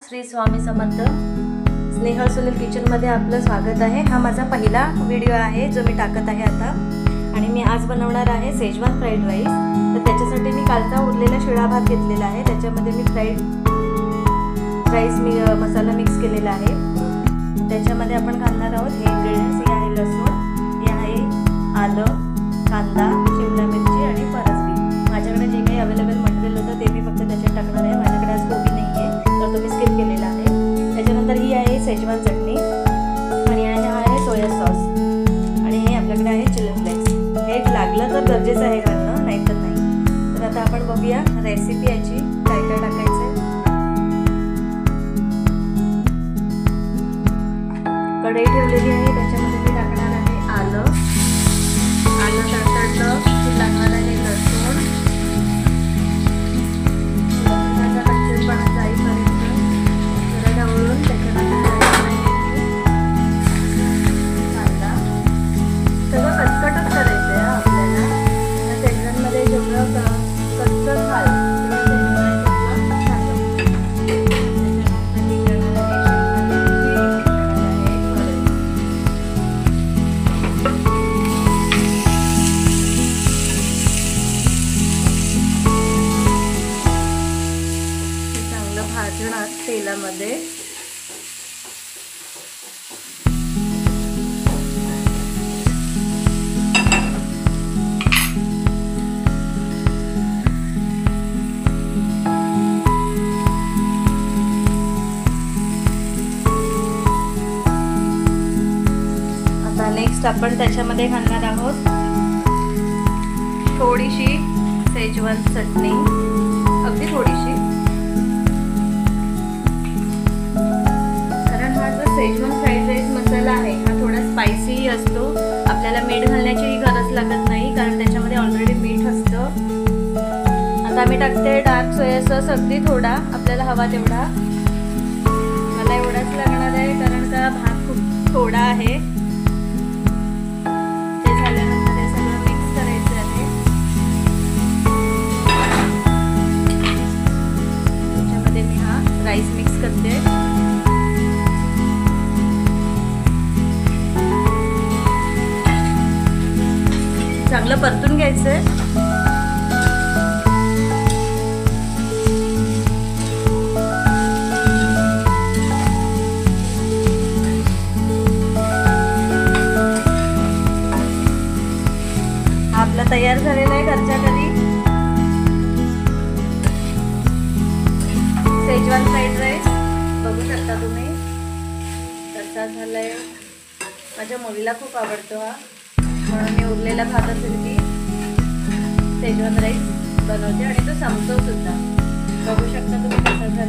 श्री स्वामी समर्थ. स्नेहल सुनील किचनमध्ये आपलं स्वागत आहे. हा माझा पहिला व्हिडिओ आहे जो मी टाकत आहे आता. आणि मी आज बनवणार आहे शेजवान फ्राईड राईस. तर त्याच्यासाठी मी कालचा उरलेला शिळा भात घेतलेला आहे. त्याच्यामध्ये मी फ्राईड राईस मसाला मिक्स केलेला आहे. त्याच्यामध्ये आपण घालणार आहोत हे इन्ग्रेडियंट्स. हे आहे लसूण, हे आहे आलं, कांदा, शिमला मिरची आणि परसबी. माझ्याकडे जे काही अवेलेबल मटेरियल होतं ते मी फक्त त्याच्यात टाकणार आहे. माझ्याकडे आज कोबी नाही आहे तर तो मी स्किप केलेला आहे. त्याच्यानंतर ही आहे शेजवान चटणी आणि हा आहे सोया सॉस आणि हे आपल्याकडे आहे चिली फ्लेक्स. हे लागलं तर गरजेचं आहे घालणं, नाहीतर नाही. तर आता आपण बघूया रेसिपी याची काय काय टाकायचं आहे. कढई ठेवलेली आहे. त्याच्यामध्ये मी टाकणार आहे आलं तडतडलं की लागणार आहे लसूण. लसूणाचा कच्चेपणा जाईपर्यंत जरा ढवळून त्याच्यानंतर कांदा. सगळं कचकटच करायचं आहे आपल्याला. त्या शेजवानमध्ये जेवढं कचकट घाल भाजणार तेलामध्ये. आता नेक्स्ट आपण त्याच्यामध्ये घालणार आहोत थोडीशी शेजवान चटणी, अगदी थोडीशी. शेजवान फ्राईड राईस मसाला आहे हा थोडा स्पायसी असतो. आपल्याला मीठ घालण्याचीही गरज लागत नाही कारण त्याच्यामध्ये ऑलरेडी मीठ असतं. आता मी टाकते डार्क सोया सॉस, अगदी थोडा, आपल्याला हवा तेवढा. मला एवढाच लागणार आहे कारण का भात खूप थोडा आहे. ते झाल्यानंतर हे सगळं मिक्स करायचं आहे. त्याच्यामध्ये मी हा राईस मिक्स करते. चांगलं परतून घ्यायचंय. आपला तयार झालेला आहे घरच्या घरी शेजवान फ्राईड राईस. बघू शकता तुम्ही कसा झालाय. माझ्या मुलीला खूप आवडतो हा, म्हणून मी उरलेला भात असेल की शेजवान राईस बनवते आणि तो संपतो सुद्धा. बघू शकता तुम्ही कसा झाला.